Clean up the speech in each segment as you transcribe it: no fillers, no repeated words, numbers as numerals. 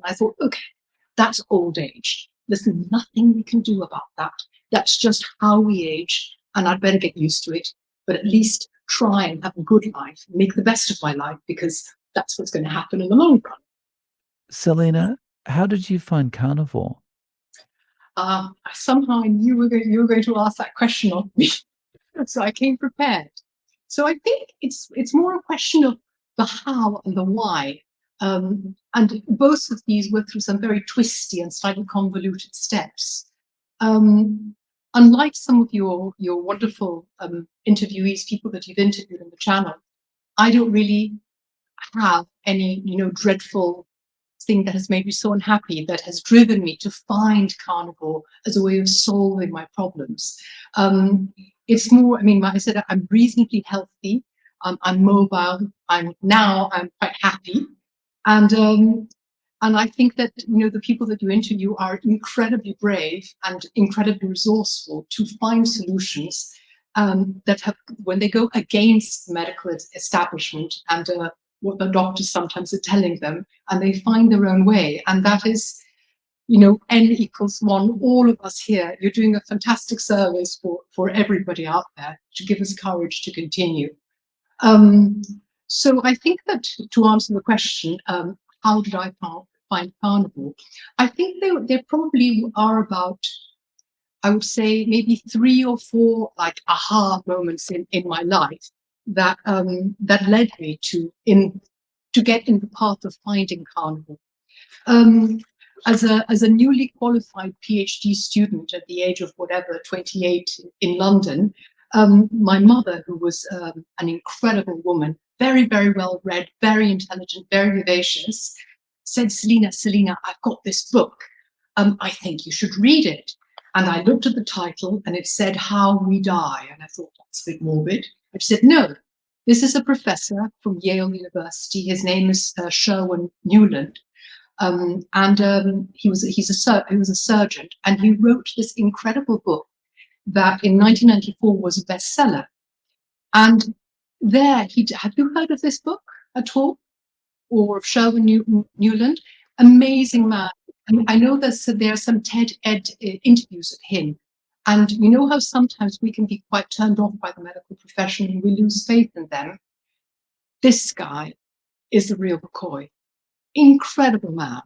I thought, okay, that's old age. There's nothing we can do about that. That's just how we age, and I'd better get used to it. But at least try and have a good life, make the best of my life, because that's what's going to happen in the long run. Selina, how did you find carnivore? Somehow I knew you were going to ask that question of me, so I came prepared. So I think it's more a question of the how and the why. And both of these were through some very twisty and slightly convoluted steps. Um, Unlike some of your wonderful interviewees, people that you've interviewed on the channel, I don't really have any, dreadful thing that has made me so unhappy that has driven me to find carnivore as a way of solving my problems. It's more, I mean, like I said, I'm reasonably healthy. I'm mobile. I'm quite happy. And I think that, the people that you interview are incredibly brave and incredibly resourceful to find solutions that have, when they go against the medical establishment and what the doctors sometimes are telling them, and they find their own way. And that is, N=1, all of us here, you're doing a fantastic service for everybody out there to give us courage to continue. So I think that to answer the question, how did I find carnivore? I think there probably are about, I would say, maybe 3 or 4 like aha moments in my life that that led me to get in the path of finding carnivore. As a newly qualified PhD student at the age of whatever 28 in London, my mother, who was an incredible woman, very, very well read, very intelligent, very vivacious, said, Selina, I've got this book. I think you should read it. And I looked at the title and it said How We Die. And I thought, that's a bit morbid. I said, no, this is a professor from Yale University. His name is Sherwin Newland. He was a surgeon, and he wrote this incredible book that in 1994 was a bestseller. And there, have you heard of this book at all, or of Sherwin Newland? Amazing man. I know there are some TED Ed interviews of him, and you know how sometimes we can be quite turned off by the medical profession and we lose faith in them. This guy is the real McCoy. Incredible man.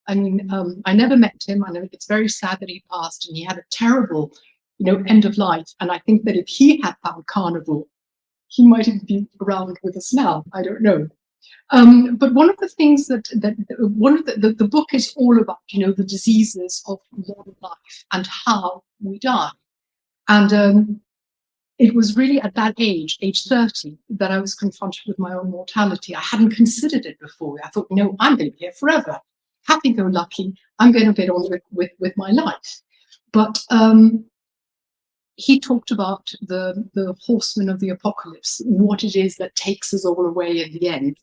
I mean, I never met him. I know it's very sad that he passed, and he had a terrible, end of life. And I think that if he had found carnivore, he might have been around with us now. I don't know. But one of the things that the book is all about, the diseases of modern life and how we die. And it was really at that age 30, that I was confronted with my own mortality. I hadn't considered it before. I thought, no, I'm going to be here forever. Happy-go-lucky. I'm going to get on with my life. But he talked about the horsemen of the apocalypse, what it is that takes us all away in the end.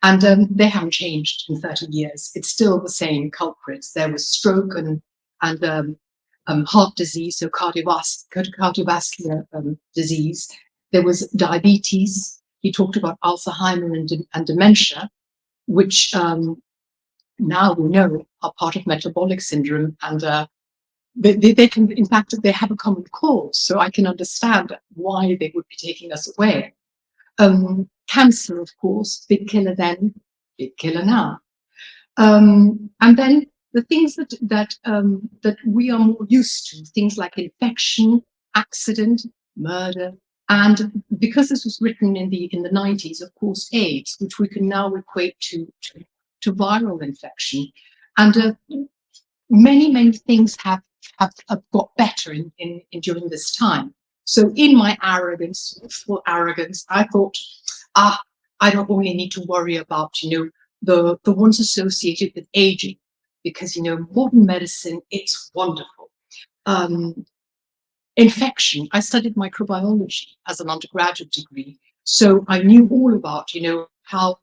And they haven't changed in 30 years. It's still the same culprits. There was stroke and heart disease, so cardiovascular disease. There was diabetes. He talked about Alzheimer and dementia, which now we know are part of metabolic syndrome, and they can, in fact, they have a common cause. So I can understand why they would be taking us away. Cancer, of course, big killer then, big killer now. And then the things that we are more used to, things like infection, accident, murder, and because this was written in the 90s, of course, AIDS, which we can now equate to viral infection. And many things have got better in during this time. So in my arrogance, youthful arrogance, I thought, I don't only need to worry about, the ones associated with aging, because, modern medicine, it's wonderful. Infection, I studied microbiology as an undergraduate degree. So I knew all about, how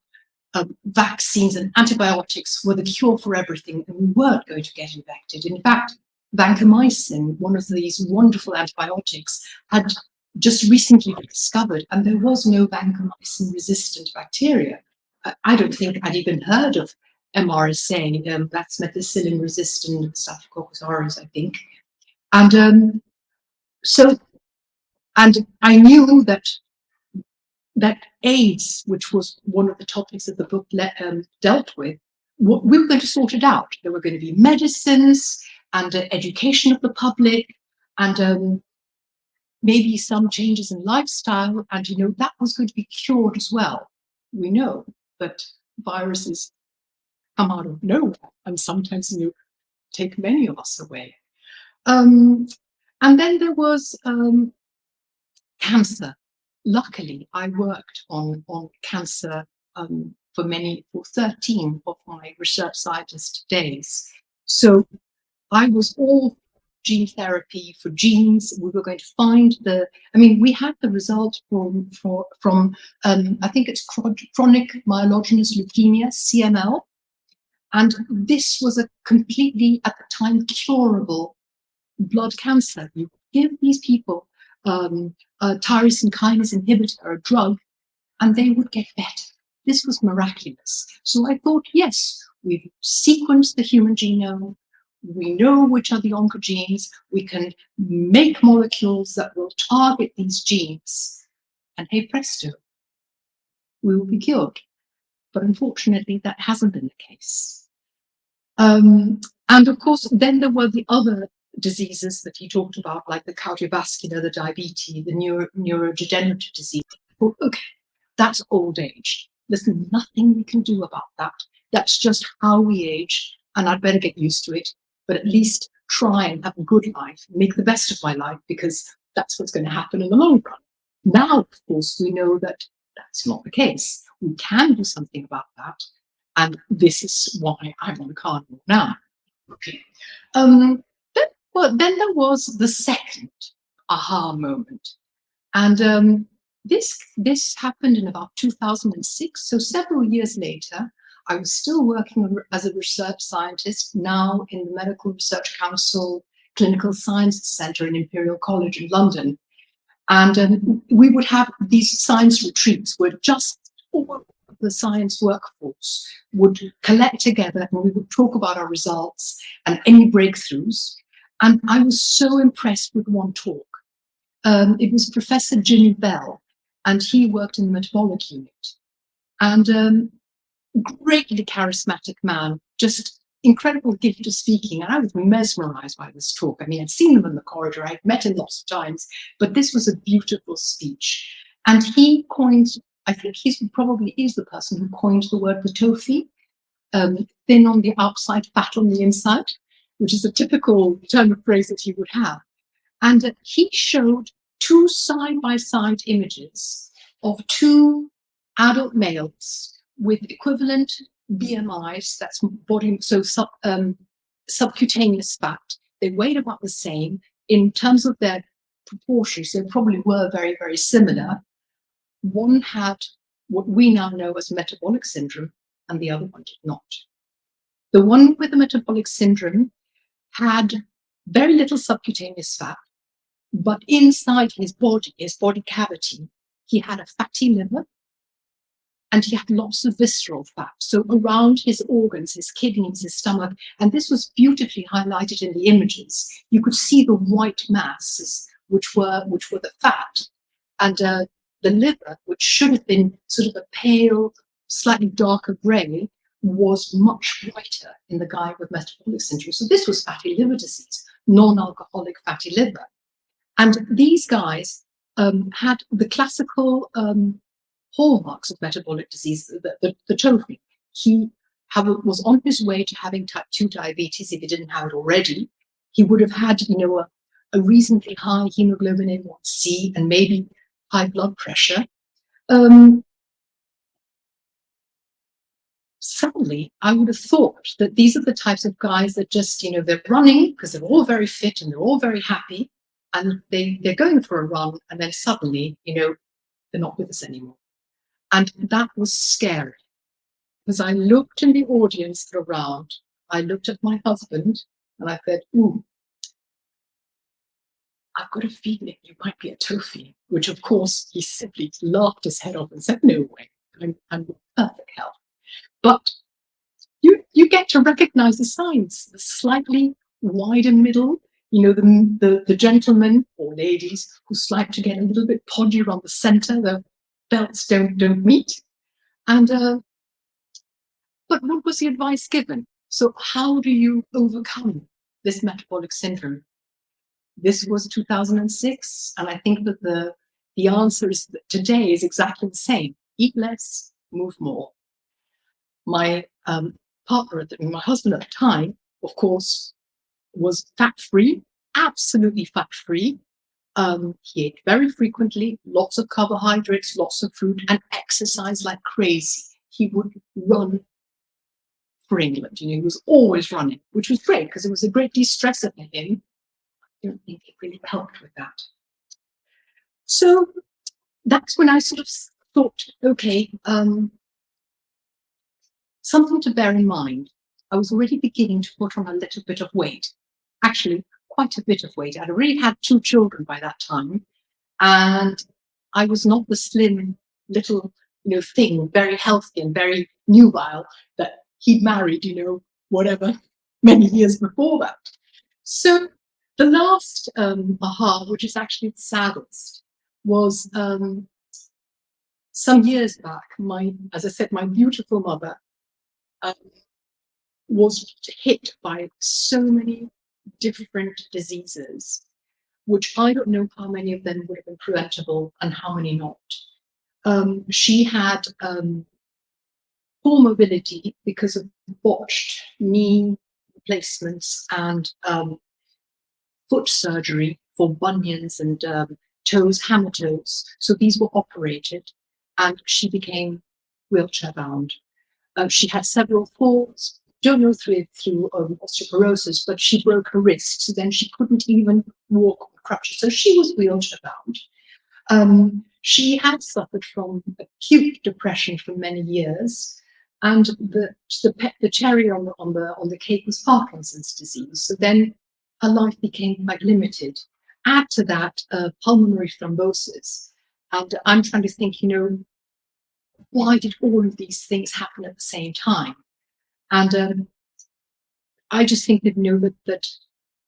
vaccines and antibiotics were the cure for everything, and we weren't going to get infected. In fact, vancomycin, one of these wonderful antibiotics, had just recently been discovered, and there was no vancomycin-resistant bacteria. I don't think I'd even heard of MRSA, that's methicillin-resistant Staphylococcus aureus, I think. And so, and I knew that AIDS, which was one of the topics that the book dealt with, we were going to sort it out. There were going to be medicines and education of the public, and maybe some changes in lifestyle, and that was going to be cured as well. We know that viruses come out of nowhere and sometimes take many of us away. And then there was cancer. Luckily, I worked on cancer for 13 of my research scientist days. So I was all gene therapy for genes. We were going to find we had the result from I think it's chronic myelogenous leukemia, CML. And this was a completely, at the time, curable blood cancer. You give these people a tyrosine kinase inhibitor, a drug, and they would get better. This was miraculous. So I thought, yes, we've sequenced the human genome. We know which are the oncogenes. We can make molecules that will target these genes. And hey presto, we will be cured. But unfortunately, that hasn't been the case. And of course, then there were the other diseases that he talked about, like the cardiovascular, the diabetes, the neurodegenerative disease. Well, okay, that's old age. There's nothing we can do about that. That's just how we age, and I'd better get used to it, but at least try and have a good life, make the best of my life, because that's what's going to happen in the long run. Now, of course, we know that that's not the case. We can do something about that, and this is why I'm on Carnivore now. Okay. Then there was the second aha moment. And this happened in about 2006. So several years later, I was still working as a research scientist, now in the Medical Research Council Clinical Sciences Centre in Imperial College in London. And we would have these science retreats where just all of the science workforce would collect together, and we would talk about our results and any breakthroughs. And I was so impressed with one talk. It was Professor Jimmy Bell, and he worked in the metabolic unit. And greatly charismatic man, just incredible gift of speaking. And I was mesmerized by this talk. I mean, I'd seen him in the corridor, I'd met him lots of times, but this was a beautiful speech. And he coined, I think he probably is the person who coined the word Potofi, thin on the outside, fat on the inside, which is a typical term of phrase that he would have. And he showed two side-by-side images of two adult males with equivalent BMIs, that's body, so subcutaneous fat. They weighed about the same in terms of their proportions. They probably were very, very similar. One had what we now know as metabolic syndrome, and the other one did not. The one with the metabolic syndrome had very little subcutaneous fat, but inside his body cavity, he had a fatty liver, and he had lots of visceral fat. So around his organs, his kidneys, his stomach, and this was beautifully highlighted in the images. You could see the white masses, which were the fat, and the liver, which should have been sort of a pale, slightly darker grey, was much whiter in the guy with metabolic syndrome. So this was fatty liver disease, non-alcoholic fatty liver. And these guys had the classical hallmarks of metabolic disease, the trophy. He was on his way to having type 2 diabetes if he didn't have it already. He would have had, a reasonably high hemoglobin A1C and maybe high blood pressure. Suddenly, I would have thought that these are the types of guys that just, they're running because they're all very fit and they're all very happy, and they're going for a run, and then suddenly, they're not with us anymore. And that was scary, because I looked in the audience around, I looked at my husband, and I said, ooh, I've got a feeling you might be a Tofi, which of course he simply laughed his head off and said, no way, I'm in perfect health. But you get to recognize the signs, the slightly wider middle, the gentlemen or ladies who like to get a little bit podgy around the center, the belts don't meet. And but what was the advice given? So how do you overcome this metabolic syndrome? This was 2006, and I think that the answer is that today is exactly the same. Eat less, move more. My partner, my husband at the time, of course, was fat-free, absolutely fat-free. He ate very frequently, lots of carbohydrates, lots of food, and exercised like crazy. He would run for England. He was always running, which was great because it was a great de-stressor for him. I don't think it really helped with that. So that's when I sort of thought, okay, something to bear in mind. I was already beginning to put on a little bit of weight, actually quite a bit of weight. I'd already had 2 children by that time, and I was not the slim little, thing, very healthy and very nubile that he'd married, whatever, many years before that. So the last aha, which is actually the saddest, was some years back. As I said, my beautiful mother was hit by so many different diseases, which I don't know how many of them would have been preventable and how many not. She had poor mobility because of botched knee replacements and foot surgery for bunions and toes, hammer toes. So these were operated, and she became wheelchair bound. She had several falls, don't know through osteoporosis, but she broke her wrist, so then she couldn't even walk on crutches. So she was wheelchair bound. She had suffered from acute depression for many years, and the cherry on the cake was Parkinson's disease. So then her life became quite limited. Add to that pulmonary thrombosis, and I'm trying to think, why did all of these things happen at the same time? And I just think that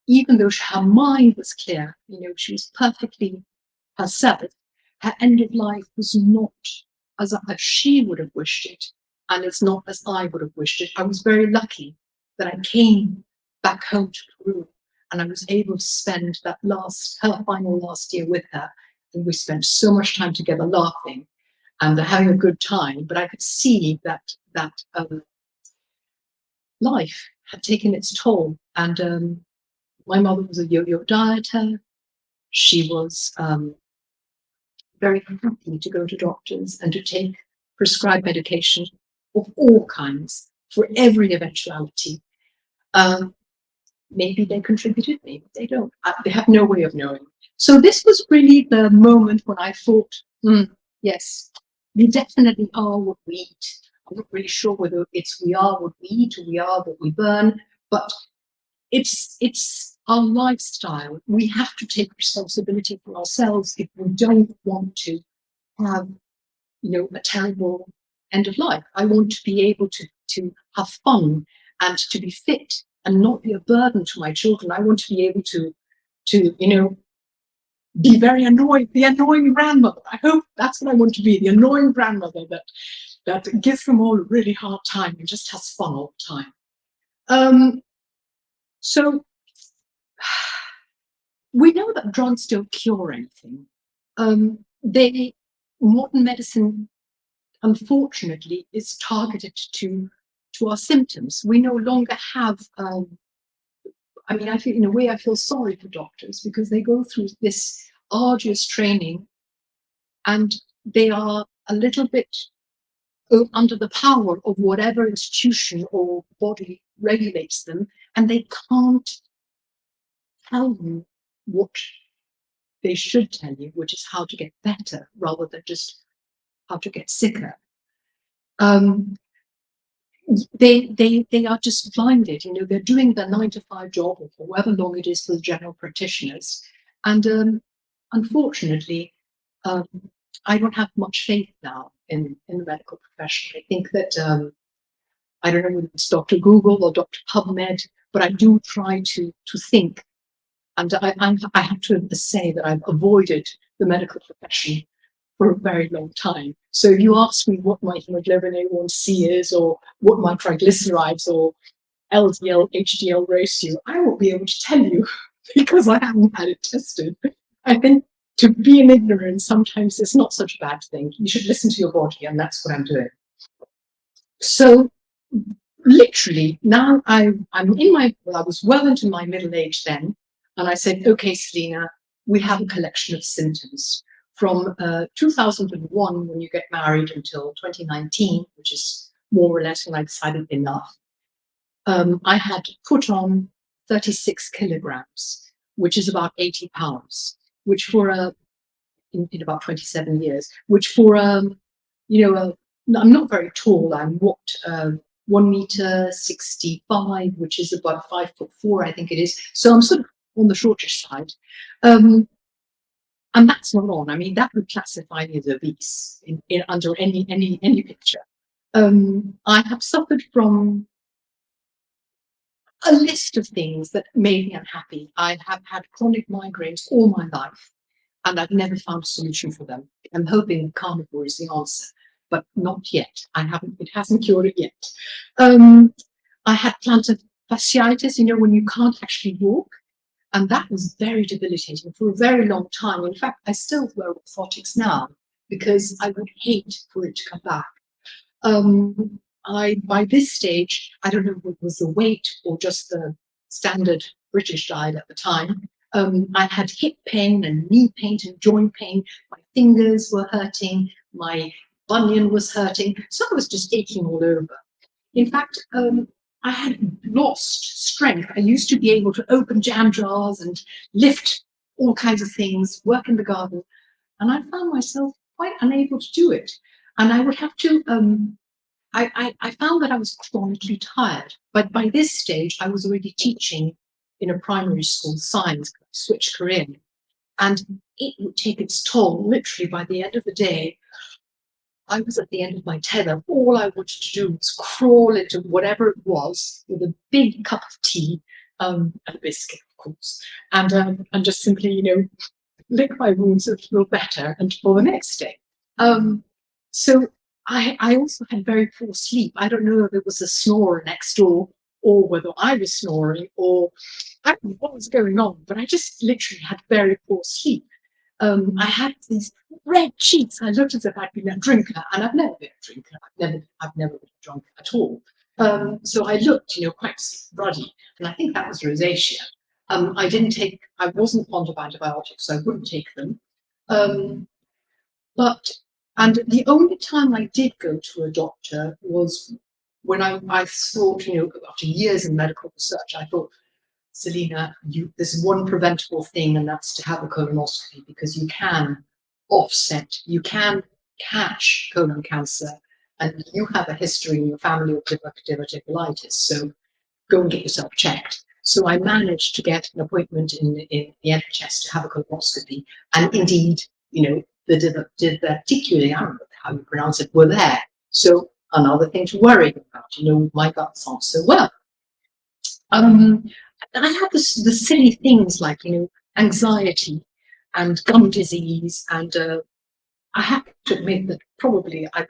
even though her mind was clear, she was perfectly herself, her end of life was not as she would have wished it, and it's not as I would have wished it. I was very lucky that I came back home to Peru, and I was able to spend her final last year with her, and we spent so much time together laughing and having a good time. But I could see that life had taken its toll, and my mother was a yo-yo dieter. She was very happy to go to doctors and to take prescribed medication of all kinds for every eventuality. Maybe they contributed, maybe they don't. They have no way of knowing. So this was really the moment when I thought, yes, we definitely are what we eat. I'm not really sure whether it's we are what we eat or we are what we burn, but it's our lifestyle. We have to take responsibility for ourselves if we don't want to have, a terrible end of life. I want to be able to have fun and to be fit and not be a burden to my children. I want to be able to be very annoyed, the annoying grandmother. I hope that's what I want to be, the annoying grandmother that gives them all a really hard time and just has fun all the time. So we know that drugs don't cure anything. Modern medicine, unfortunately, is targeted to our symptoms. We no longer have. I feel, in a way, I feel sorry for doctors because they go through this arduous training, and they are a little bit under the power of whatever institution or body regulates them, and they can't tell you what they should tell you, which is how to get better rather than just how to get sicker. They are just blinded. They're doing their 9 to 5 job or however long it is for the general practitioners, and unfortunately, I don't have much faith now in the medical profession. I think that I don't know whether it's Dr. Google or Dr. PubMed, but I do try to think. And I have to say that I've avoided the medical profession for a very long time. So if you ask me what my hemoglobin A1C is, or what my triglycerides or LDL HDL ratio, I won't be able to tell you because I haven't had it tested. I think to be in ignorance sometimes is not such a bad thing. You should listen to your body, and that's what I'm doing. So literally now I'm in my, well, I was well into my middle age then, and I said, okay, Selina, we have a collection of symptoms from 2001 when you get married until 2019, which is more or less when I decided enough. I had put on 36 kilograms, which is about 80 pounds, which for a, in about 27 years, which for, you know, I'm not very tall. I'm what, 1 meter 65, which is about 5'4", I think it is. So I'm sort of on the shortish side. And that's not on. I mean, that would classify me as obese in under any picture. I have suffered from a list of things that made me unhappy. I have had chronic migraines all my life, and I've never found a solution for them. I'm hoping Carnivore is the answer, but not yet. It hasn't cured it yet. I had plantar fasciitis, when you can't actually walk, and that was very debilitating for a very long time. In fact, I still wear orthotics now because I would hate for it to come back. By this stage, I don't know if it was the weight or just the standard British diet at the time. I had hip pain and knee pain and joint pain. My fingers were hurting. My bunion was hurting. So I was just aching all over. In fact, I had lost strength. I used to be able to open jam jars and lift all kinds of things, work in the garden, and I found myself quite unable to do it. And I would have to I found that I was chronically tired, but by this stage, I was already teaching in a primary school science, switched career, and it would take its toll. Literally, by the end of the day, I was at the end of my tether. All I wanted to do was crawl into whatever it was with a big cup of tea, and a biscuit, of course, and just simply, lick my wounds a little better and for the next day. So I also had very poor sleep. I don't know if it was a snorer next door or whether I was snoring or I don't know what was going on, but I just literally had very poor sleep. I had these red cheeks. I looked as if I'd been a drinker, and I've never been a drinker. I've never been drunk at all. So I looked, quite ruddy, and I think that was rosacea. I wasn't fond of antibiotics, so I wouldn't take them. And the only time I did go to a doctor was when I thought, after years in medical research, I thought, Selina, there's one preventable thing, and that's to have a colonoscopy, because you can catch colon cancer, and you have a history in your family of diverticulitis, so go and get yourself checked. So I managed to get an appointment in the NHS to have a colonoscopy, and indeed, the diverticulae, I don't know how you pronounce it, were there. So another thing to worry about, my guts aren't so well. I had the silly things like, anxiety and gum disease, and I have to admit that probably I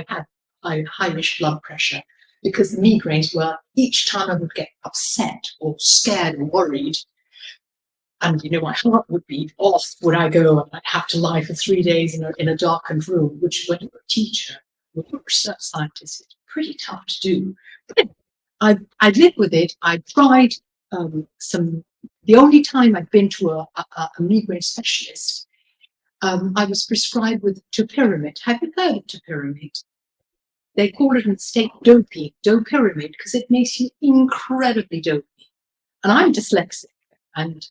had highish blood pressure, because the migraines were, each time I would get upset or scared or worried, and my heart would beat, off would I go, and I'd have to lie for 3 days in a darkened room, which when you're a teacher, when you're a research scientist, it's pretty tough to do. But I lived with it. I tried the only time I'd been to a migraine specialist, I was prescribed with topiramate. Have you heard of topiramate? They call it in the state dopiramate, because it makes you incredibly dopey. And I'm dyslexic and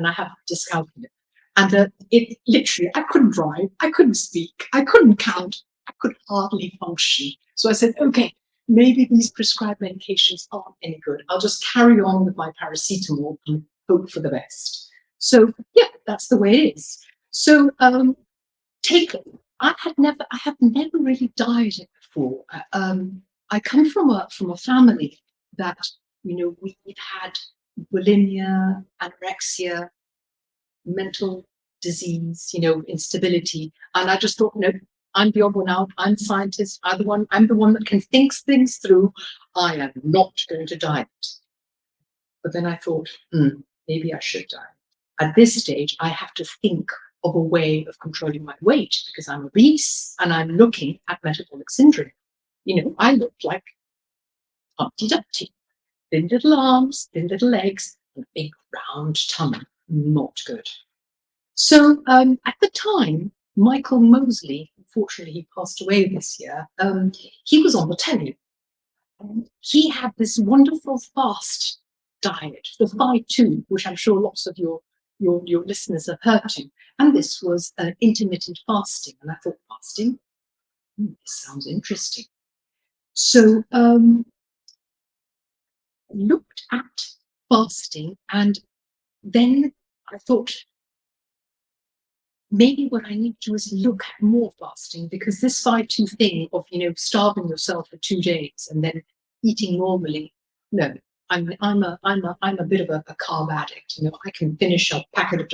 I have dyscalculia. And it literally, I couldn't drive, I couldn't speak, I couldn't count, I could hardly function. So I said, okay, maybe these prescribed medications aren't any good. I'll just carry on with my paracetamol and hope for the best. So yeah, that's the way it is. So I have never really dieted before. I come from a family that, we've had bulimia, anorexia, mental disease, instability. And I just thought, no, I'm the odd one out. I'm a scientist. I'm the one that can think things through. I am not going to diet. But then I thought, maybe I should diet. At this stage, I have to think of a way of controlling my weight because I'm obese and I'm looking at metabolic syndrome. I look like Humpty Dumpty, thin little arms, thin little legs, and a big round tummy. Not good. So at the time, Michael Mosley, unfortunately, he passed away this year. He was on the telly. He had this wonderful fast diet, the 5-2, which I'm sure lots of your listeners have heard to. And this was intermittent fasting. And I thought, fasting? This sounds interesting. So looked at fasting, and then I thought, maybe what I need to do is look at more fasting, because this 5-2 thing of, starving yourself for 2 days and then eating normally, no. I'm a bit of a carb addict. I can finish a packet of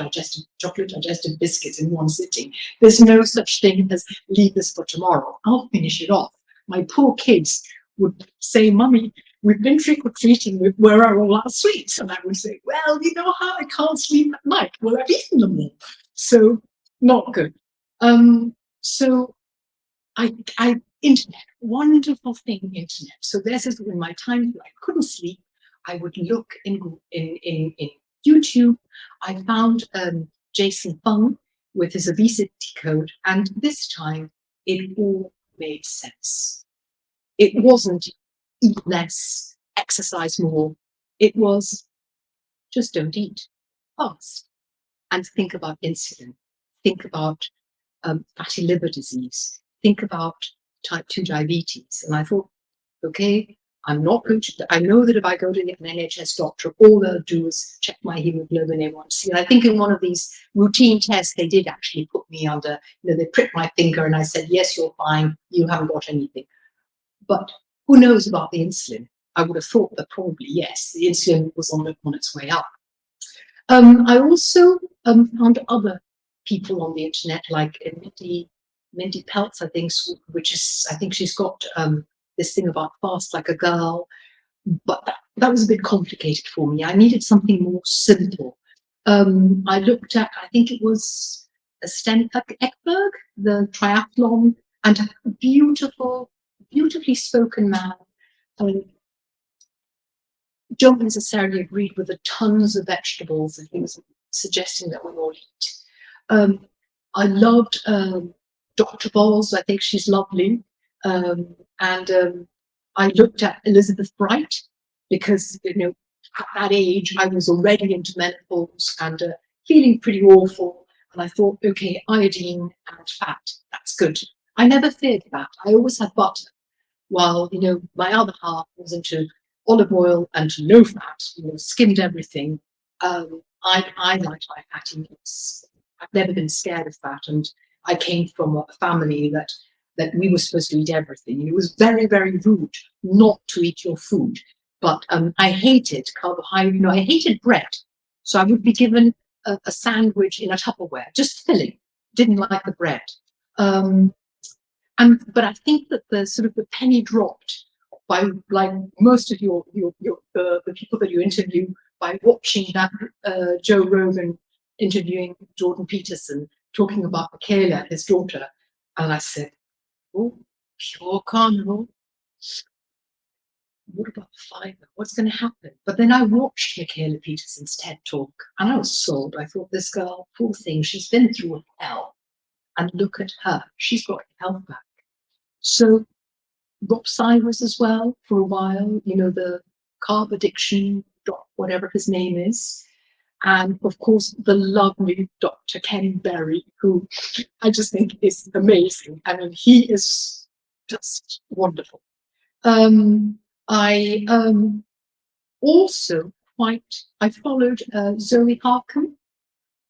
chocolate digestive biscuits in one sitting. There's no such thing as leave this for tomorrow. I'll finish it off. My poor kids would say, "Mummy, we've been trick-or-treating, where are all our sweets?" And I would say, "Well, you know how I can't sleep at night? Well, I've eaten them all." So not good. So I internet, wonderful thing, internet. So this is when my time I couldn't sleep, I would look in YouTube. I found Jason Fung with his obesity code, and this time it all made sense. It wasn't eat less, exercise more. It was just don't eat, fast, and think about insulin. Think about fatty liver disease. Think about type 2 diabetes. And I thought, okay, I'm not going to, I know that if I go to an NHS doctor, all they'll do is check my hemoglobin A1C. And I think in one of these routine tests, they did actually put me under, they pricked my finger and I said, yes, you're fine. You haven't got anything. But who knows about the insulin? I would have thought that probably, yes, the insulin was on its way up. I also found other people on the internet, like Mindy Peltz, I think, I think she's got this thing about fast like a girl, but that was a bit complicated for me. I needed something more simple. I looked at, I think it was Sten Ekberg, the triathlon, and a beautifully spoken man. Don't necessarily agreed with the tons of vegetables that he was suggesting that we all eat. I loved Dr. Bowles. I think she's lovely. And I looked at Elizabeth Bright because, at that age, I was already into menopause and feeling pretty awful. And I thought, okay, iodine and fat, that's good. I never feared fat. I always had butter, while, my other half was into olive oil and no fat, skimmed everything. I like my fatty meats. I've never been scared of fat, and I came from a family that we were supposed to eat everything. It was very, very rude not to eat your food. But I hated carbohydrate. I hated bread. So I would be given a sandwich in a Tupperware, just filling. Didn't like the bread. But I think that the sort of the penny dropped by, like most of the people that you interview, by watching that Joe Rogan interviewing Jordan Peterson talking about Michaela, his daughter, and I said, "Oh, pure carnivore. What about fiber? What's going to happen?" But then I watched Michaela Peterson's TED talk, and I was sold. I thought, this girl, poor thing, she's been through hell, and look at her, she's got health back. So Rob Cyrus as well for a while, the carb addiction, whatever his name is. And of course, the lovely Dr. Ken Berry, who I just think is amazing. I mean, he is just wonderful. I also I followed Zoe Harcum.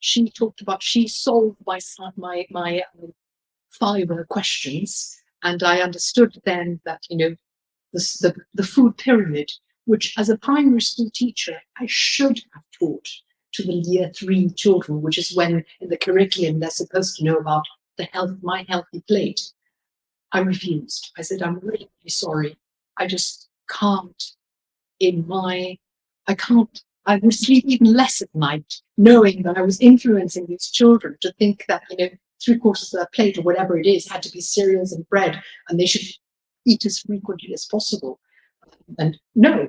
She talked about, she solved my fiber questions. And I understood then that, the food pyramid, which as a primary school teacher, I should have taught to the year 3 children, which is when in the curriculum they're supposed to know about my healthy plate. I refused. I said, I'm really sorry. I just can't I can't, I would sleep even less at night knowing that I was influencing these children to think that, 3/4 of their plate or whatever it is had to be cereals and bread and they should eat as frequently as possible. And no,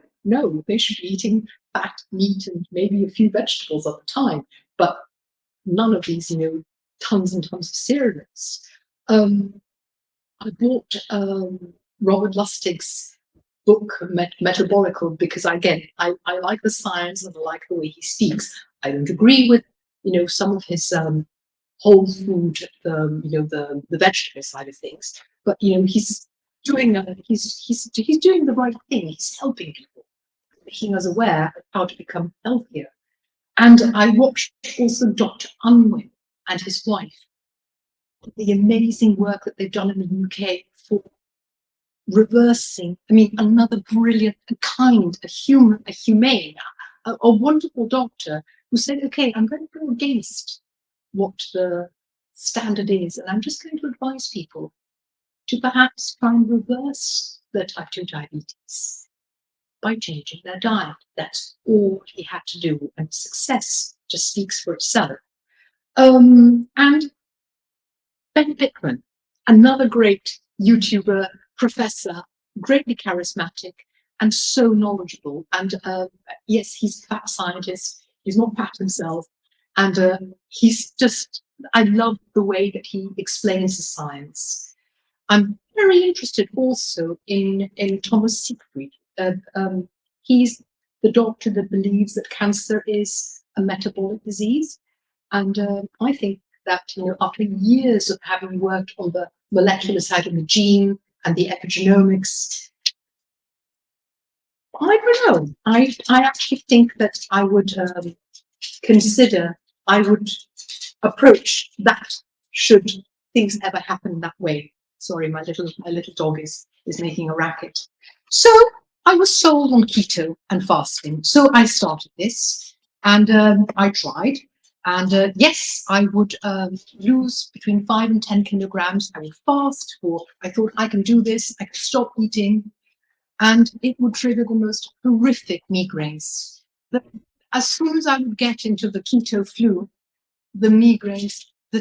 they should be eating fat, meat, and maybe a few vegetables at the time, but none of these, tons and tons of cereals. I bought Robert Lustig's book, Metabolical, because again, I like the science and I like the way he speaks. I don't agree with, some of his whole food, the vegetable side of things, but he's doing he's doing the right thing. He's helping people, making us aware of how to become healthier. And I watched also Dr. Unwin and his wife, the amazing work that they've done in the UK for reversing, another brilliant, kind, humane, a wonderful doctor who said, okay, I'm going to go against what the standard is, and I'm just going to advise people to perhaps try and reverse their type 2 diabetes by changing their diet. That's all he had to do, and success just speaks for itself. And Ben Bickman, another great YouTuber, professor, greatly charismatic, and so knowledgeable. And yes, he's a fat scientist. He's not fat himself. And he's just, I love the way that he explains the science. I'm very interested also in Thomas Siegfried. He's the doctor that believes that cancer is a metabolic disease. And I think that, after years of having worked on the molecular side of the gene and the epigenomics, I don't know. I actually think that I would approach that should things ever happen that way. Sorry, my little dog is making a racket. So I was sold on keto and fasting. So I started this and I tried. And yes, I would lose between 5 and 10 kilograms. I would fast, or I thought I can do this, I can stop eating. And it would trigger the most horrific migraines. As soon as I would get into the keto flu, the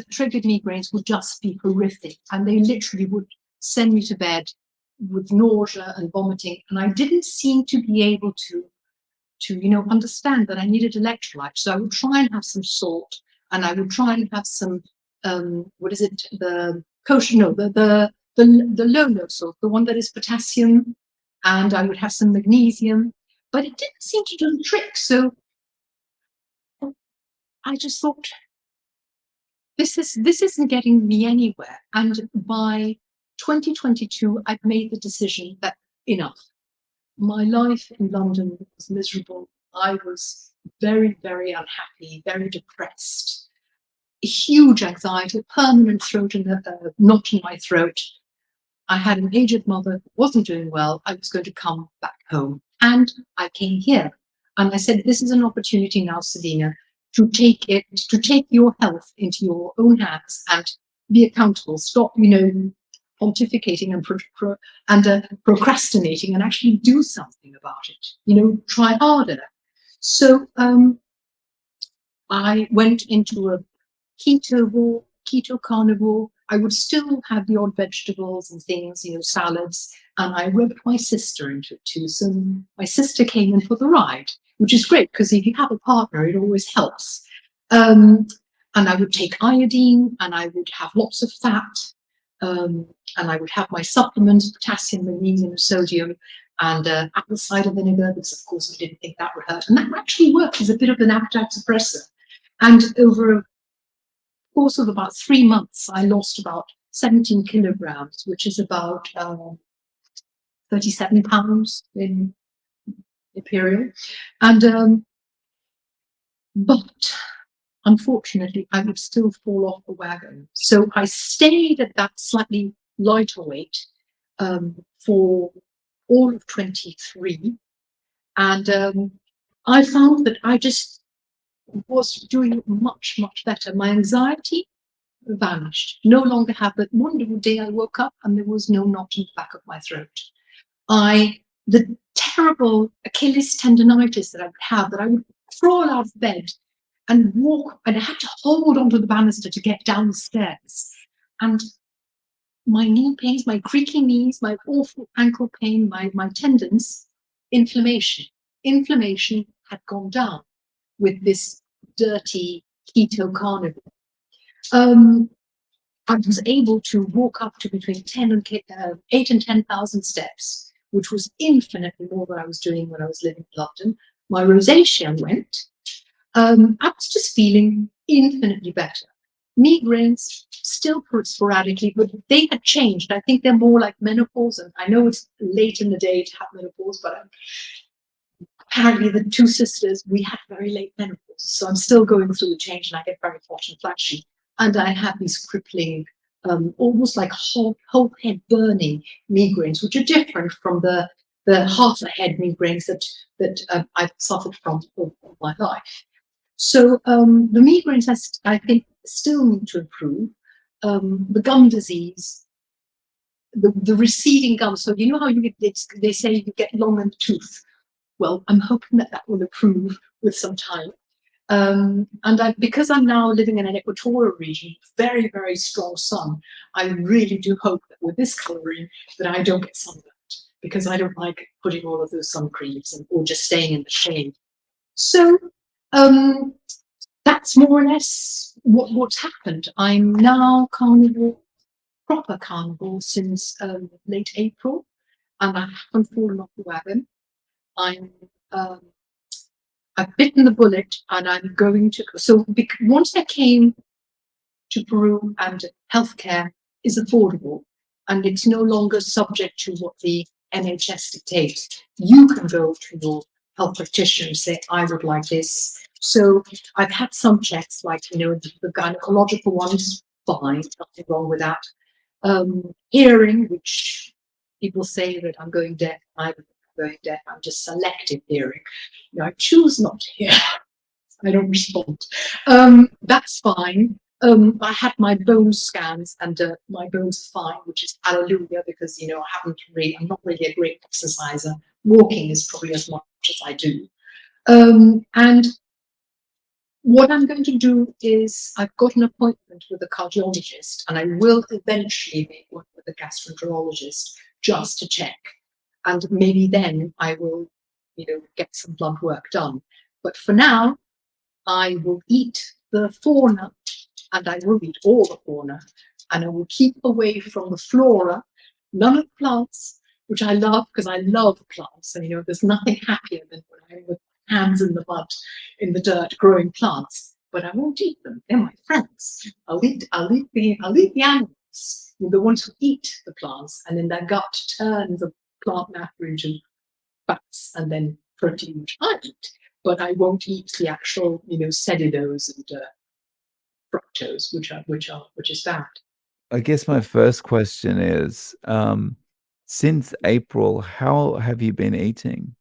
triggered migraines would just be horrific. And they literally would send me to bed with nausea and vomiting. And I didn't seem to be able to understand that I needed electrolytes. So I would try and have some salt, and I would try and have some, the kosher, no, the low salt, the one that is potassium, and I would have some magnesium, but it didn't seem to do the trick. So I just thought, this isn't getting me anywhere. And by 2022, I'd made the decision that enough. My life in London was miserable. I was very, very unhappy, very depressed, huge anxiety, a permanent knot in my throat. I had an aged mother who wasn't doing well. I was going to come back home. And I came here. And I said, this is an opportunity now, Selina, to take your health into your own hands and be accountable. Stop, pontificating and procrastinating, and actually do something about it. Try harder. So I went into a keto carnivore. I would still have the odd vegetables and things, salads, and I roped my sister into it too. So my sister came in for the ride, which is great because if you have a partner, it always helps. And I would take iodine, and I would have lots of fat, and I would have my supplements, potassium, magnesium, sodium, and apple cider vinegar, because of course I didn't think that would hurt. And that actually worked as a bit of an appetite suppressor. And over a course of about 3 months, I lost about 17 kilograms, which is about 37 pounds in imperial. And but unfortunately, I would still fall off the wagon. So I stayed at that slightly lighter weight for all of 23. And I found that I just was doing much, much better. My anxiety vanished. No longer had that wonderful day I woke up and there was no knot in the back of my throat. The terrible Achilles tendonitis that I would have, that I would crawl out of bed and walk, and I had to hold onto the banister to get downstairs. And my knee pains, my creaky knees, my awful ankle pain, my tendons, inflammation. Inflammation had gone down with this dirty keto carnivore. I was able to walk up to between 8 and 10,000 steps, which was infinitely more than I was doing when I was living in London. My rosacea went. I was just feeling infinitely better. Migraines still sporadically, but they had changed. I think they're more like menopause, and I know it's late in the day to have menopause, but apparently the two sisters, we had very late menopause, so I'm still going through the change, and I get very hot and flashy, and I have these crippling, almost like whole head burning migraines, which are different from the half a head migraines that I've suffered from all my life. So the migraines, I think, still need to improve. The gum disease, the receding gum. So you know how they say you get long in the tooth. Well, I'm hoping that will improve with some time. And because I'm now living in an equatorial region, very, very strong sun, I really do hope that with this colouring that I don't get sunburnt, because I don't like putting all of those sun creams or just staying in the shade. So that's more or less what's happened. I'm now carnivore, proper carnivore, since late April, and I haven't fallen off the wagon. I've bitten the bullet, and I'm going to. So once I came to Peru, and healthcare is affordable, and it's no longer subject to what the NHS dictates, you can go to your health practitioner and say, I would like this. So I've had some checks, like, the gynecological ones, fine, nothing wrong with that. Hearing, which people say that I'm going deaf, I'm going deaf, I'm just selective hearing. I choose not to hear. I don't respond. That's fine. I had my bone scans, and my bones are fine, which is hallelujah, because I'm not really a great exerciser. Walking is probably as much as I do. And what I'm going to do is, I've got an appointment with a cardiologist, and I will eventually make one with a gastroenterologist just to check. And maybe then I will, get some blood work done. But for now, I will eat the fauna, and I will eat all the fauna, and I will keep away from the flora, none of the plants, which I love, because I love plants. And there's nothing happier than when I'm with hands in the mud, in the dirt, growing plants. But I won't eat them. They're my friends. I'll eat the animals, the ones who eat the plants, and in their gut turn the plant matter into fats and then protein, which I eat. But I won't eat the actual, cellulose and fructose, which is bad. I guess my first question is, since April, how have you been eating?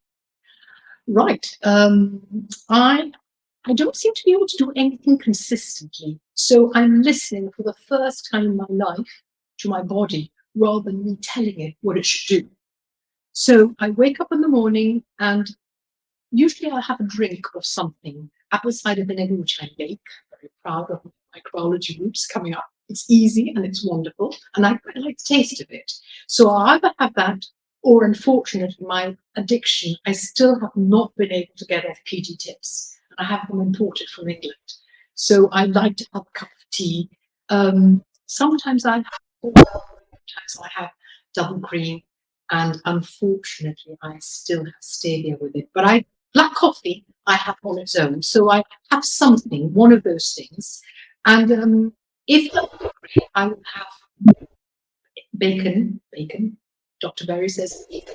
Right. I don't seem to be able to do anything consistently. So I'm listening for the first time in my life to my body, rather than me telling it what it should do. So I wake up in the morning, and usually I'll have a drink of something. Apple cider vinegar, which I make. Very proud of my microbiology roots coming up. It's easy and it's wonderful, and I quite like the taste of it. So I'll either have that, or unfortunately, my addiction, I still have not been able to get off PG tips. I have them imported from England. So I like to have a cup of tea. Sometimes I have double cream, and unfortunately, I still have stevia with it. But black coffee I have on its own, so I have something, one of those things. And if I would have bacon. Dr. Berry says bacon,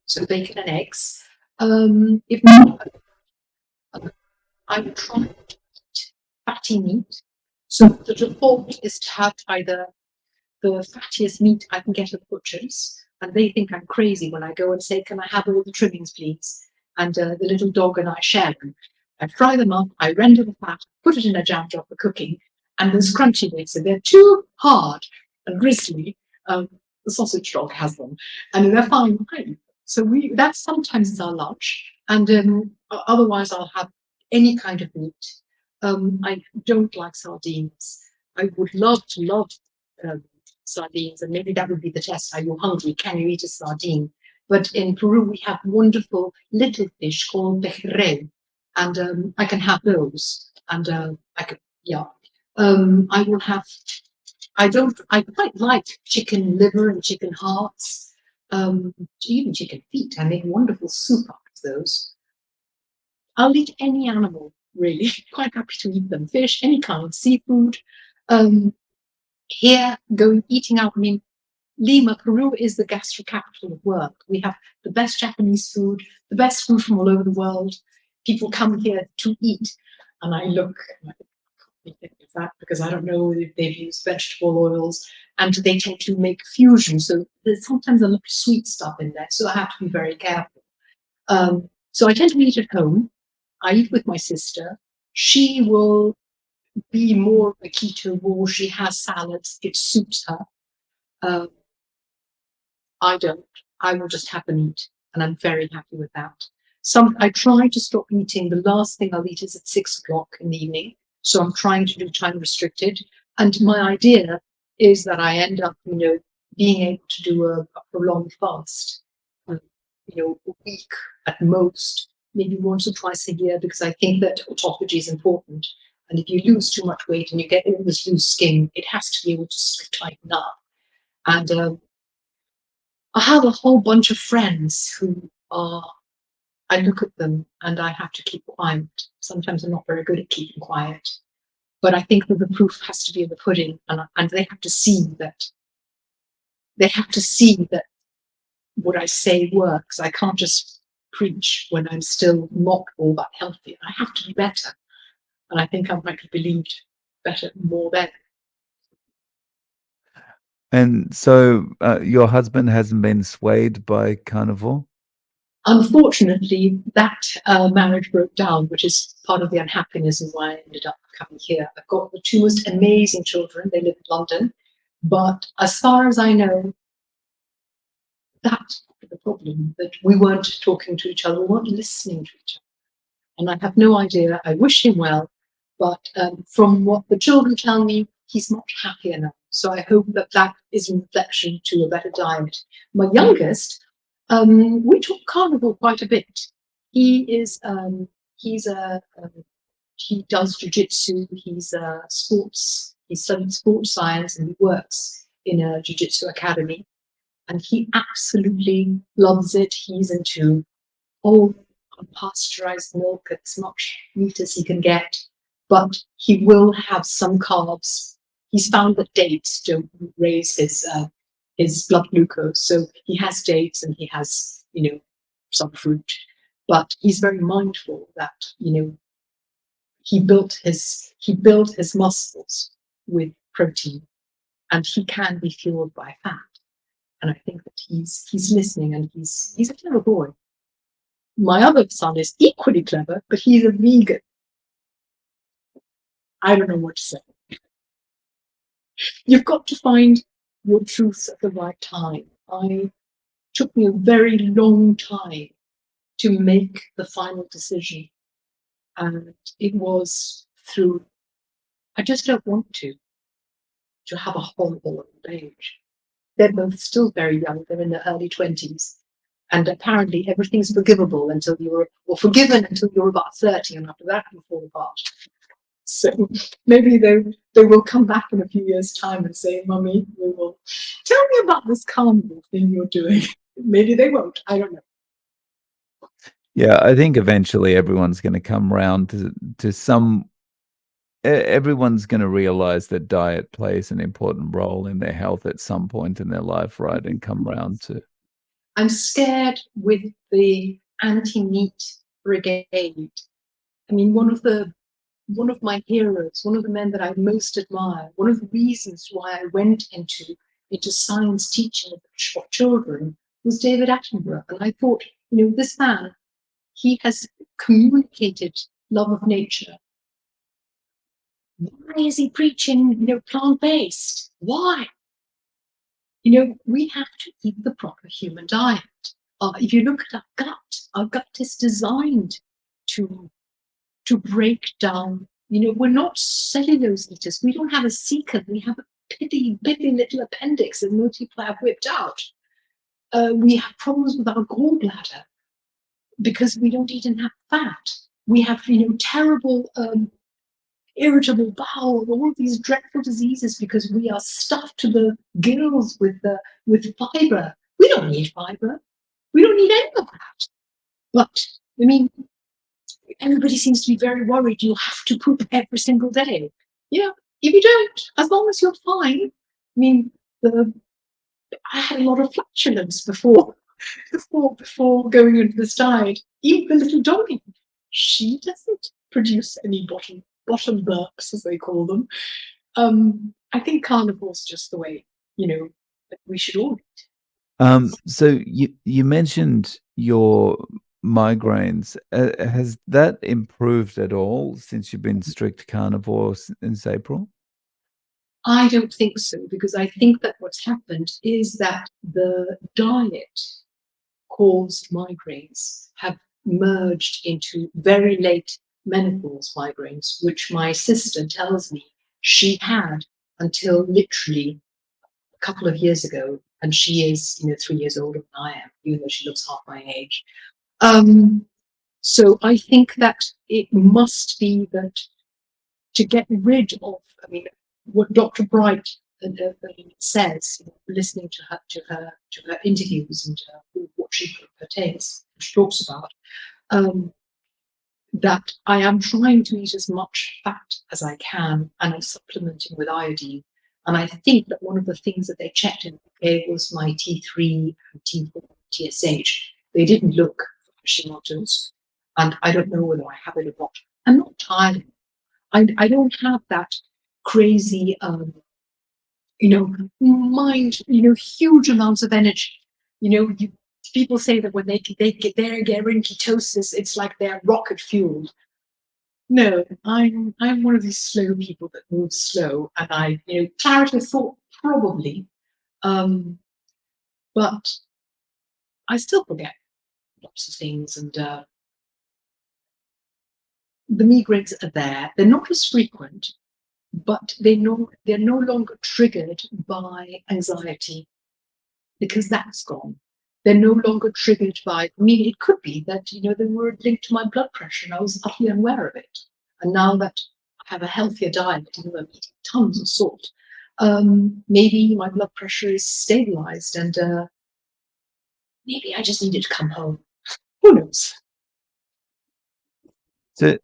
so bacon and eggs. If not, I would try to eat fatty meat. So the default is to have either the fattiest meat I can get at the butcher's, And they think I'm crazy when I go and say, can I have all the trimmings, please? And the little dog and I share them. I fry them up, I render the fat, put it in a jam jar for cooking, and there's crunchy bits. And they're too hard and gristly. The sausage dog has them, and they're fine. So that sometimes is our lunch, and otherwise I'll have any kind of meat. I don't like sardines. I would love to love um, sardines, and maybe that would be the test. Are you hungry? Can you eat a sardine? But in Peru, we have wonderful little fish called pejerrey, and I can have those. And I could, yeah. I will have. I don't. I quite like chicken liver and chicken hearts, even chicken feet. I make wonderful soup out of those. I'll eat any animal, really. Quite happy to eat them. Fish, any kind, seafood. Um, Here, going eating out. I mean, Lima, Peru is the gastro capital of work. We have the best Japanese food, the best food from all over the world. People come here to eat, and I look. And I think of that because I don't know if they've used vegetable oils, and they tend to make fusion. So there's sometimes a lot of sweet stuff in there. So I have to be very careful. So I tend to eat at home. I eat with my sister. She will be more of a keto wall. She has salads. It suits her. Um, I don't. I will just have a meat, and I'm very happy with that. I try to stop eating. The last thing I'll eat is at 6 o'clock in the evening. So I'm trying to do time restricted. And my idea is that I end up, being able to do a prolonged fast, uh, a week at most, maybe once or twice a year, because I think that autophagy is important. And if you lose too much weight and you get all this loose skin, it has to be able to tighten up. And I have a whole bunch of friends who are, I look at them and I have to keep quiet. Sometimes I'm not very good at keeping quiet, but I think that the proof has to be in the pudding, and they have to see that. They have to see that what I say works. I can't just preach when I'm still not all that healthy. I have to be better, and I think I might be believed better, more then. And so, your husband hasn't been swayed by carnivore? Unfortunately, that marriage broke down, which is part of the unhappiness and why I ended up coming here. I've got the two most amazing children. They live in London. But as far as I know, that's the problem, that we weren't talking to each other, we weren't listening to each other. And I have no idea. I wish him well. But from what the children tell me, he's much happier now. So I hope that that is a reflection to a better diet. My youngest, we talk carnivore quite a bit. He's he does jujitsu. He studied sports science and he works in a jujitsu academy. And he absolutely loves it. He's into all unpasteurized milk, as much meat as he can get, but he will have some carbs. He's found that dates don't raise his blood glucose, so he has dates and he has some fruit, but he's very mindful that he built his muscles with protein, and he can be fueled by fat. And I think that he's listening, and he's a clever boy. My other son is equally clever, but he's a vegan. I don't know what to say. You've got to find your truths at the right time. It took me a very long time to make the final decision. And it was through, I just don't want to have a horrible old age. They're both still very young. They're in their early 20s. And apparently everything's forgivable until or forgiven until you're about 30, and after that you fall apart. So maybe they will come back in a few years' time and say, "Mummy, we will tell me about this carnival thing you're doing." Maybe they won't. I don't know. Yeah, I think eventually everyone's gonna come round to some everyone's gonna realize that diet plays an important role in their health at some point in their life, right? And come round to I'm scared with the anti-meat brigade. I mean, one of my heroes, one of the men that I most admire, one of the reasons why I went into into science teaching of children was David Attenborough. And I thought, this man, he has communicated love of nature. Why is he preaching, plant-based? Why? We have to eat the proper human diet. If you look at our gut is designed to break down. We're not cellulose eaters. We don't have a cecum. We have a pitty little appendix that most people have whipped out. We have problems with our gallbladder because we don't eat enough fat. We have, terrible irritable bowel, all of these dreadful diseases because we are stuffed to the gills with fiber. We don't need fiber. We don't need any of that. But everybody seems to be very worried you have to poop every single day. If you don't, as long as you're fine. I had a lot of flatulence before going into this diet. Even the little doggy, she doesn't produce any bottom burps, as they call them. I think carnivore's just the way, that we should all eat. So you mentioned your migraines. Has that improved at all since you've been strict carnivore since April? I don't think so, because I think that what's happened is that the diet caused migraines have merged into very late menopause migraines, which my sister tells me she had until literally a couple of years ago, and she is 3 years older than I am, even though she looks half my age. So I think that it must be that to get rid of, what Dr. Bright says, listening to her interviews and what she talks about, that I am trying to eat as much fat as I can, and I'm supplementing with iodine. And I think that one of the things that they checked in the UK was my T3 and T4 TSH. They didn't look for Hashimoto's, and I don't know whether I have it or not. I'm not tired. I don't have that crazy, mind, huge amounts of energy. People say that when they get in ketosis, it's like they're rocket fueled. No, I'm one of these slow people that moves slow, and clarity of thought probably, but I still forget lots of things, and the migraines are there. They're not as frequent, but they're no longer triggered by anxiety, because that's gone. They're no longer triggered by, it could be that, they were linked to my blood pressure and I was utterly unaware of it. And now that I have a healthier diet, I'm eating tons of salt, maybe my blood pressure is stabilized, and maybe I just needed to come home. Who knows? So,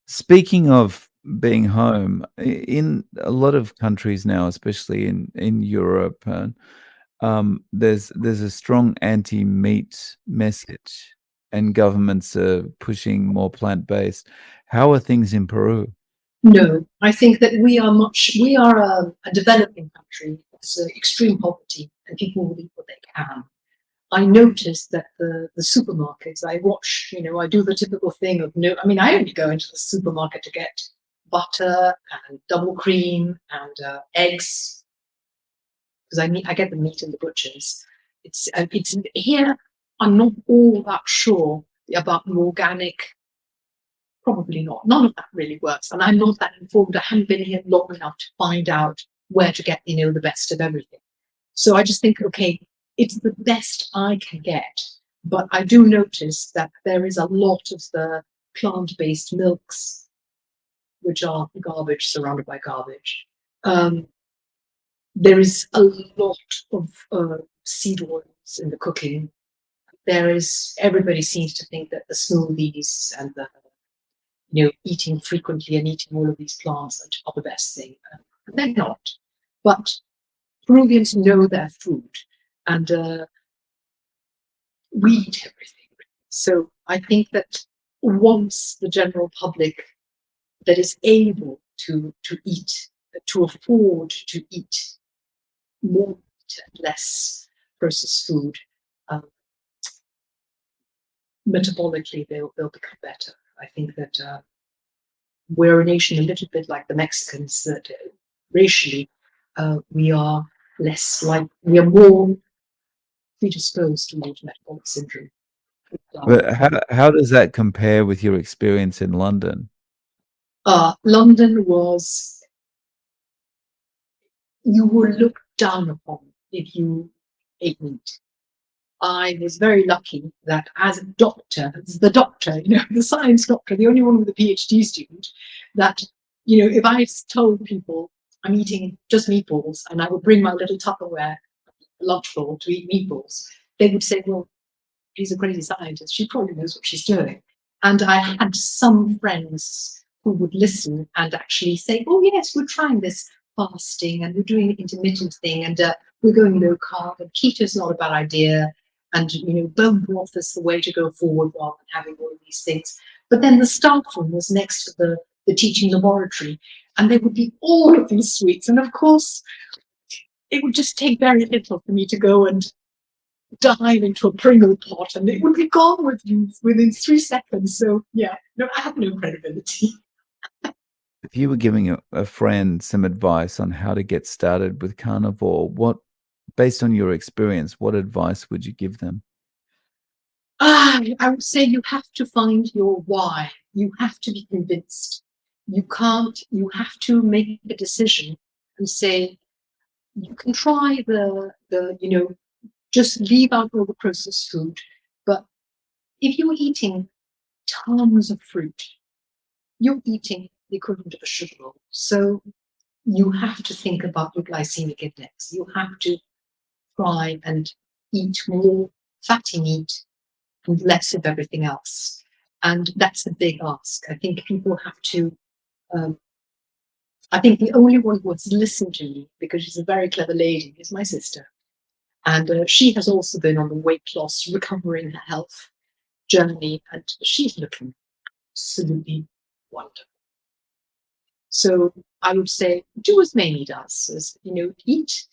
speaking of being home, in a lot of countries now, especially in Europe, there's a strong anti-meat message, and governments are pushing more plant-based. How are things in Peru? No, I think that we are a developing country. It's extreme poverty, and people will eat what they can. I noticed that the supermarkets, I watch, I do the typical thing of I only go into the supermarket to get butter and double cream and eggs, because I get the meat in the butchers. It's here. I'm not all that sure about the organic. Probably not. None of that really works, and I'm not that informed. I haven't been here long enough to find out where to get the best of everything. So I just think, okay, it's the best I can get. But I do notice that there is a lot of the plant-based milks, which are garbage surrounded by garbage. There is a lot of seed oils in the cooking. Everybody seems to think that the smoothies and the eating frequently and eating all of these plants are the best thing. They're not. But Peruvians know their food, and we eat everything. So I think that once the general public that is able to eat, to afford to eat more meat and less processed food, metabolically they'll become better. I think that we're a nation a little bit like the Mexicans, that racially we are more predisposed towards metabolic syndrome. But how does that compare with your experience in London? London was, you were looked down upon if you ate meat. I was very lucky that as a doctor, the doctor, the science doctor, the only one with a PhD student, that, if I told people I'm eating just meatballs and I would bring my little Tupperware lunch bowl to eat meatballs, they would say, well, she's a crazy scientist. She probably knows what she's doing. And I had some friends who would listen and actually say, oh, yes, we're trying this fasting and we're doing an intermittent thing and we're going low carb and keto is not a bad idea. And, bone broth is the way to go forward rather than having all of these things. But then the staff room was next to the teaching laboratory and there would be all of these sweets. And of course, it would just take very little for me to go and dive into a Pringle pot and it would be gone with you within 3 seconds. So yeah, no, I have no credibility. If you were giving a friend some advice on how to get started with carnivore, based on your experience, what advice would you give them? I would say you have to find your why. You have to be convinced. You have to make a decision and say, you can try just leave out all the processed food. But if you're eating tons of fruit, you're eating the equivalent of a sugar roll. So you have to think about your glycemic index. You have to try and eat more fatty meat and less of everything else. And that's a big ask. I think people have to, I think the only one who has listened to me, because she's a very clever lady, is my sister. And she has also been on the weight loss, recovering her health journey, and she's looking absolutely wonderful. So I would say, do as Mamie does, eat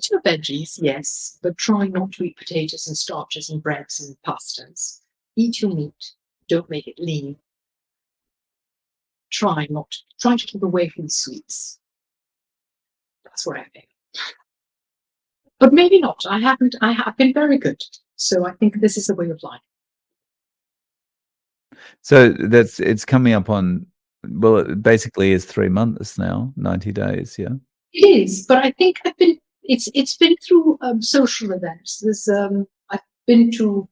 your veggies, yes, but try not to eat potatoes and starches and breads and pastas. Eat your meat, don't make it lean. Try to keep away from the sweets. That's what I think. But maybe not. I have been very good. So I think this is a way of life. So it's coming up on, well, it basically is 3 months now, 90 days, yeah? It is, but I think it's been through social events. I've been to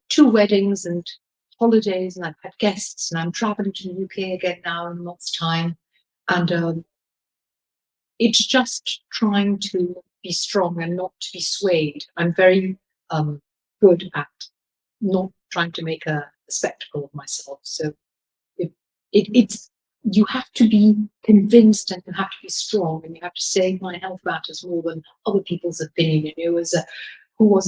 2 weddings and holidays, and I've had guests, and I'm traveling to the UK again now in a month's time. And it's just trying to be strong and not to be swayed. I'm very good at not trying to make a spectacle of myself. So it's you have to be convinced and you have to be strong and you have to say my health matters more than other people's opinion. Who was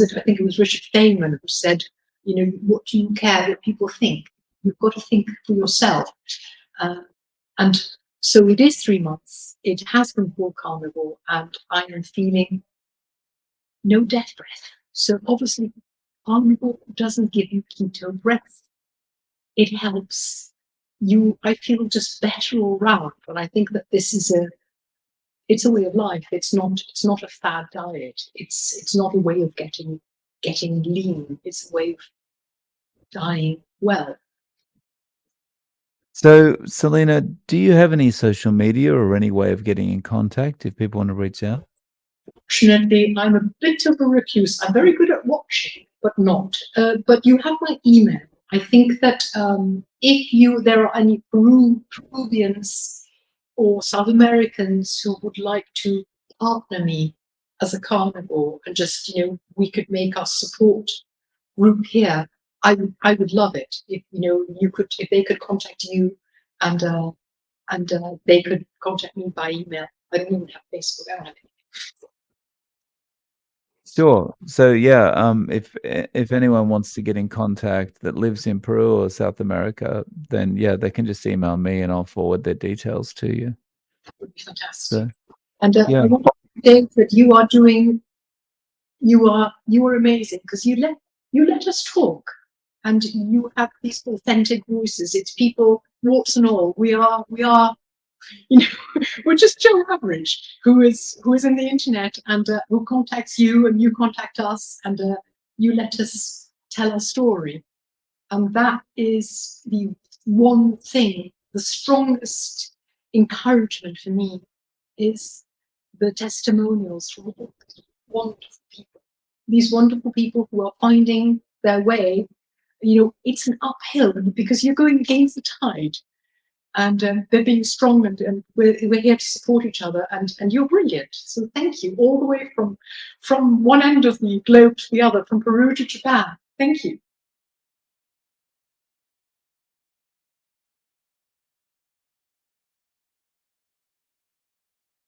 it? I think it was Richard Feynman who said, what do you care what people think? You've got to think for yourself. And so it is 3 months. It has been full carnivore and I am feeling no death breath. So obviously carnivore doesn't give you keto breath. It helps you, I feel just better all round. And I think that this is it's a way of life. It's not a fad diet. It's not a way of getting lean. It's a way of dying well. So, Selina, do you have any social media or any way of getting in contact if people want to reach out? Fortunately, I'm a bit of a recluse. I'm very good at watching, but not. But you have my email. I think that if there are any Peruvians or South Americans who would like to partner me as a carnivore and just, we could make our support group here, I would love it. If, if they could contact you and they could contact me by email. I don't even have Facebook. I don't have anything. Sure. So yeah, if anyone wants to get in contact that lives in Peru or South America, then yeah, they can just email me and I'll forward their details to you. That would be fantastic. So And yeah. I want to David, you are amazing, because you let us talk, and you have these authentic voices. It's people, warts and all. We are you know, we're just Joe Average, who is in the internet, and who contacts you, and you contact us, and you let us tell our story. And that is the one thing, the strongest encouragement for me, is the testimonials from all these wonderful people. These wonderful people who are finding their way. It's an uphill, because you're going against the tide, and they're being strong, and we're here to support each other, and you're brilliant. So thank you, all the way from one end of the globe to the other, from Peru to Japan. Thank you.